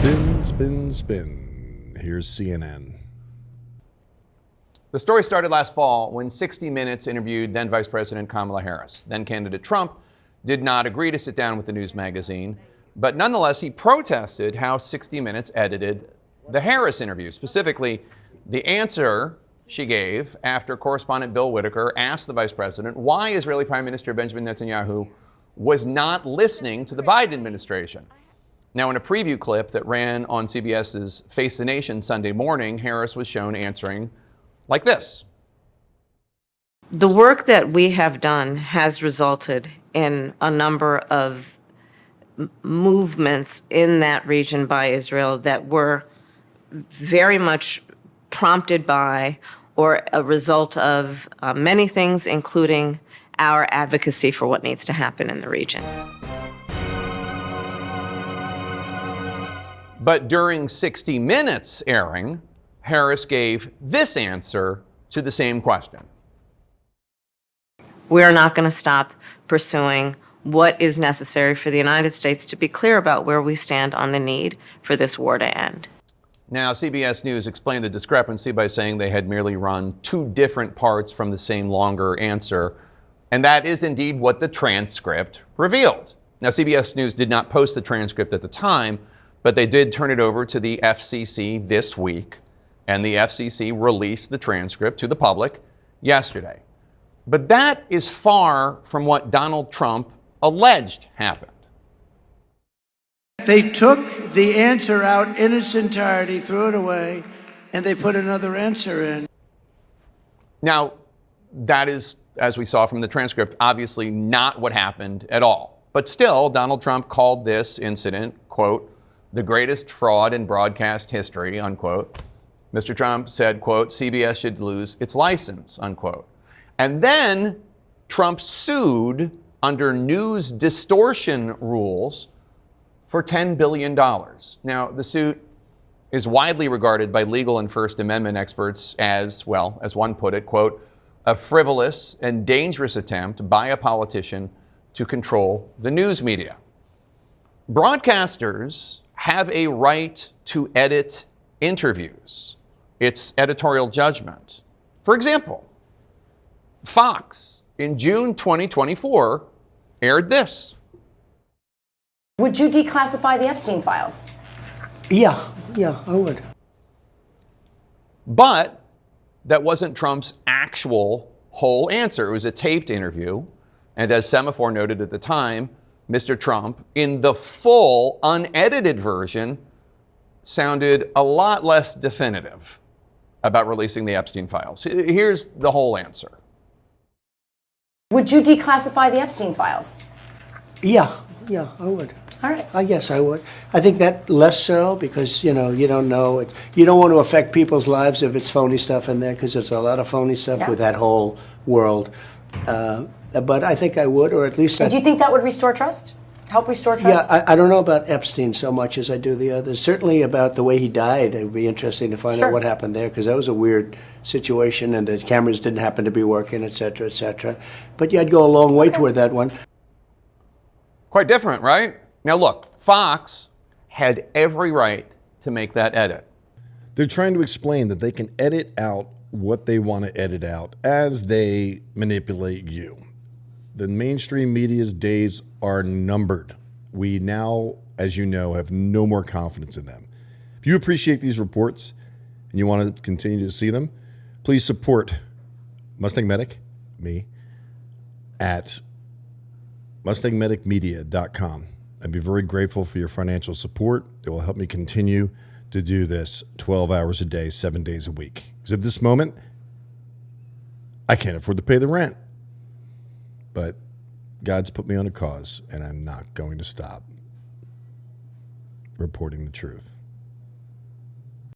Spin, spin, spin. Here's CNN. The story started last fall when 60 Minutes interviewed then Vice President Kamala Harris. Then candidate Trump did not agree to sit down with the news magazine, but nonetheless, he protested how 60 Minutes edited the Harris interview, specifically the answer she gave after correspondent Bill Whitaker asked the vice president why Israeli Prime Minister Benjamin Netanyahu was not listening to the Biden administration. Now, in a preview clip that ran on CBS's Face the Nation Sunday morning, Harris was shown answering like this. The work that we have done has resulted in a number of movements in that region by Israel that were very much prompted by or a result of many things, including our advocacy for what needs to happen in the region. But during 60 Minutes airing, Harris gave this answer to the same question. We're not going to stop pursuing what is necessary for the United States to be clear about where we stand on the need for this war to end. Now, CBS News explained the discrepancy by saying they had merely run two different parts from the same longer answer, and that is indeed what the transcript revealed. Now, CBS News did not post the transcript at the time, but they did turn it over to the FCC this week, and the FCC released the transcript to the public yesterday. But that is far from what Donald Trump alleged happened. They took the answer out in its entirety, threw it away, and they put another answer in. Now, that is, as we saw from the transcript, obviously not what happened at all. But still, Donald Trump called this incident, quote, the greatest fraud in broadcast history, unquote. Mr. Trump said, quote, CBS should lose its license, unquote. And then Trump sued under news distortion rules for $10 billion. Now, the suit is widely regarded by legal and First Amendment experts as, well, as one put it, quote, a frivolous and dangerous attempt by a politician to control the news media. Broadcasters have a right to edit interviews. It's editorial judgment. For example, Fox in June 2024 aired this. Would you declassify the Epstein files? Yeah, I would. But that wasn't Trump's actual whole answer. It was a taped interview. And as Semaphore noted at the time, Mr. Trump, in the full, unedited version, sounded a lot less definitive about releasing the Epstein files. Here's the whole answer. Would you declassify the Epstein files? Yeah, I would. All right. I guess I would. I think that less so because, you don't know. You don't want to affect people's lives if it's phony stuff in there because there's a lot of phony stuff with that whole world. But I think I would, or at least... Do you think that would restore trust? Help restore trust? Yeah, I don't know about Epstein so much as I do the others. Certainly about the way he died. It would be interesting to find out what happened there because that was a weird situation and the cameras didn't happen to be working, et cetera, et cetera. But yeah, I'd go a long way toward that one. Quite different, right? Now look, Fox had every right to make that edit. They're trying to explain that they can edit out what they want to edit out as they manipulate you. The mainstream media's days are numbered. We now, as you know, have no more confidence in them. If you appreciate these reports and you want to continue to see them, please support Mustang Medic, me, at mustangmedicmedia.com. I'd be very grateful for your financial support. It will help me continue to do this 12 hours a day, 7 days a week. Because at this moment, I can't afford to pay the rent. But God's put me on a cause, and I'm not going to stop reporting the truth.